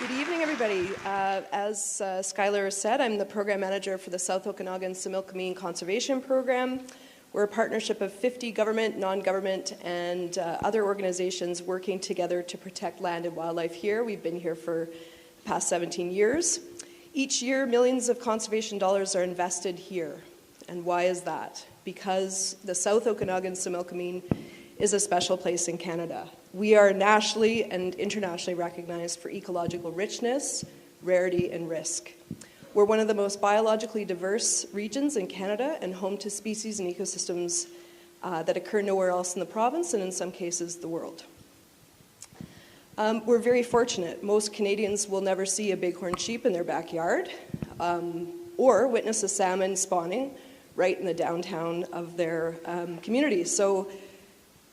Good evening, everybody. As Skylar said, I'm the program manager for the South Okanagan Similkameen Conservation Program. We're a partnership of 50 government, non-government, and other organizations working together to protect land and wildlife here. We've been here for the past 17 years. Each year, millions of conservation dollars are invested here. And why is that? Because the South Okanagan Similkameen is a special place in Canada. We are nationally and internationally recognized for ecological richness, rarity, and risk. We're one of the most biologically diverse regions in Canada and home to species and ecosystems that occur nowhere else in the province and in some cases the world. We're very fortunate. Most Canadians will never see a bighorn sheep in their backyard or witness a salmon spawning right in the downtown of their community. So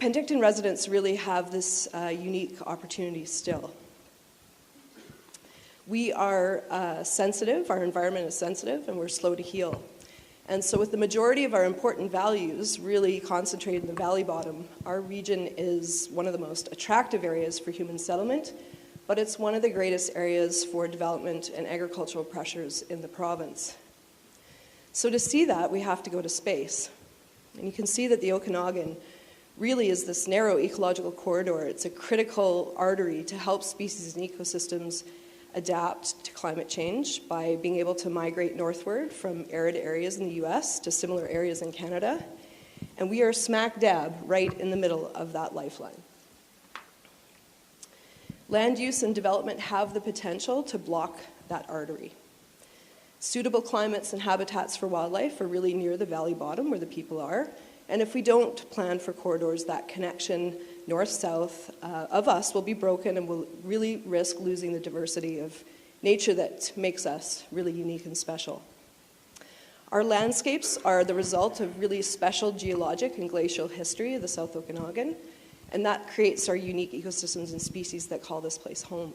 Penticton residents really have this unique opportunity still. We are sensitive, our environment is sensitive, and we're slow to heal. And so with the majority of our important values really concentrated in the valley bottom, our region is one of the most attractive areas for human settlement, but it's one of the greatest areas for development and agricultural pressures in the province. So to see that, we have to go to space. And you can see that the Okanagan really is this narrow ecological corridor. It's a critical artery to help species and ecosystems adapt to climate change by being able to migrate northward from arid areas in the US to similar areas in Canada. And we are smack dab right in the middle of that lifeline. Land use and development have the potential to block that artery. Suitable climates and habitats for wildlife are really near the valley bottom where the people are. And if we don't plan for corridors, that connection north-south of us will be broken and we'll really risk losing the diversity of nature that makes us really unique and special. Our landscapes are the result of really special geologic and glacial history of the South Okanagan, and that creates our unique ecosystems and species that call this place home.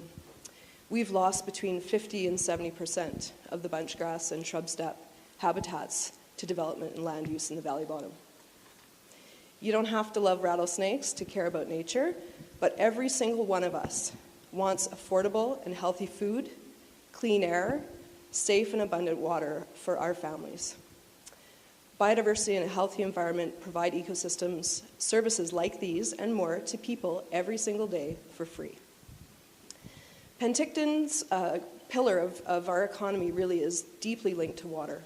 We've lost between 50 and 70% of the bunchgrass and shrub steppe habitats to development and land use in the valley bottom. You don't have to love rattlesnakes to care about nature, but every single one of us wants affordable and healthy food, clean air, safe and abundant water for our families. Biodiversity and a healthy environment provide ecosystems services like these and more to people every single day for free. Penticton's pillar of our economy really is deeply linked to water.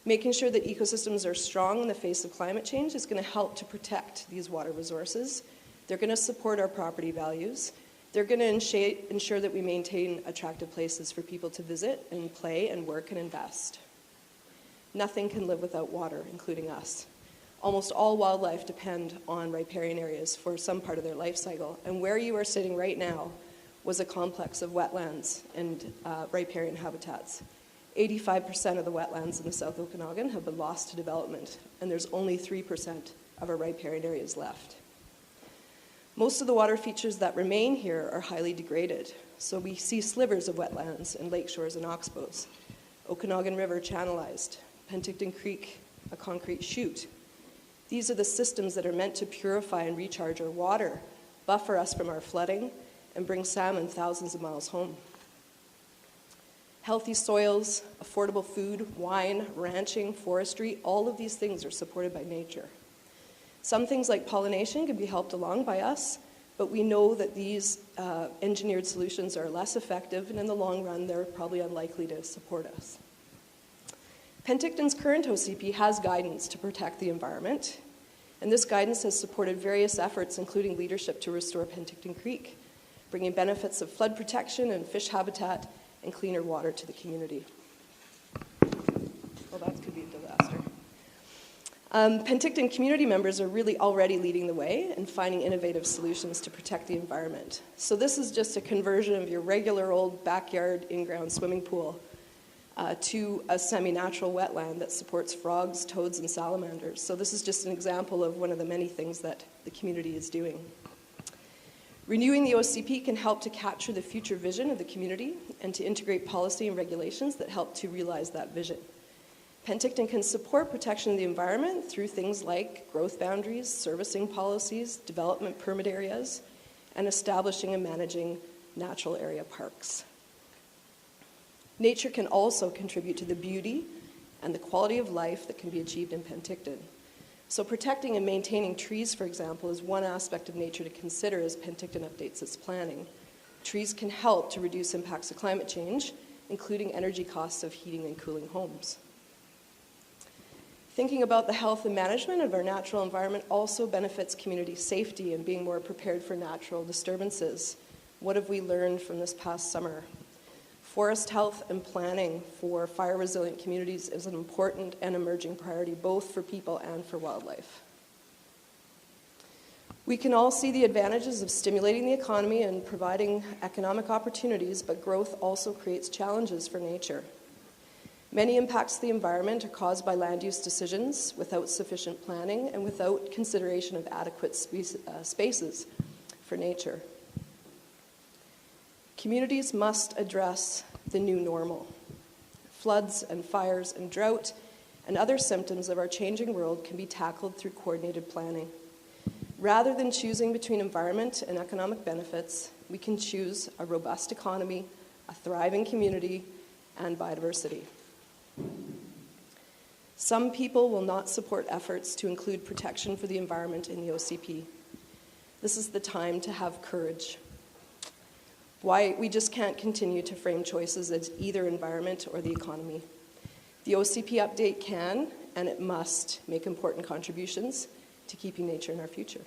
Making sure that ecosystems are strong in the face of climate change is going to help to protect these water resources. They're going to support our property values. They're going to ensure that we maintain attractive places for people to visit and play and work and invest. Nothing can live without water, including us. Almost all wildlife depend on riparian areas for some part of their life cycle. And where you are sitting right now was a complex of wetlands and riparian habitats. 85% of the wetlands in the South Okanagan have been lost to development, and there's only 3% of our riparian areas left. Most of the water features that remain here are highly degraded, so we see slivers of wetlands and lake shores and oxbows. Okanagan River channelized, Penticton Creek a concrete chute. These are the systems that are meant to purify and recharge our water, buffer us from our flooding, and bring salmon thousands of miles home. Healthy soils, affordable food, wine, ranching, forestry, all of these things are supported by nature. Some things like pollination can be helped along by us, but we know that these engineered solutions are less effective, and in the long run, they're probably unlikely to support us. Penticton's current OCP has guidance to protect the environment, and this guidance has supported various efforts, including leadership to restore Penticton Creek, bringing benefits of flood protection and fish habitat and cleaner water to the community. Well, that could be a disaster. Penticton community members are really already leading the way and finding innovative solutions to protect the environment. So this is just a conversion of your regular old backyard in-ground swimming pool to a semi-natural wetland that supports frogs, toads, and salamanders. So this is just an example of one of the many things that the community is doing. Renewing the OCP can help to capture the future vision of the community and to integrate policy and regulations that help to realize that vision. Penticton can support protection of the environment through things like growth boundaries, servicing policies, development permit areas, and establishing and managing natural area parks. Nature can also contribute to the beauty and the quality of life that can be achieved in Penticton. So protecting and maintaining trees, for example, is one aspect of nature to consider as Penticton updates its planning. Trees can help to reduce impacts of climate change, including energy costs of heating and cooling homes. Thinking about the health and management of our natural environment also benefits community safety and being more prepared for natural disturbances. What have we learned from this past summer? Forest health and planning for fire-resilient communities is an important and emerging priority, both for people and for wildlife. We can all see the advantages of stimulating the economy and providing economic opportunities, but growth also creates challenges for nature. Many impacts to the environment are caused by land use decisions without sufficient planning and without consideration of adequate spaces for nature. Communities must address the new normal. Floods and fires and drought and other symptoms of our changing world can be tackled through coordinated planning. Rather than choosing between environment and economic benefits, we can choose a robust economy, a thriving community, and biodiversity. Some people will not support efforts to include protection for the environment in the OCP. This is the time to have courage. Why we just can't continue to frame choices as either environment or the economy. The OCP update can, and it must, make important contributions to keeping nature in our future.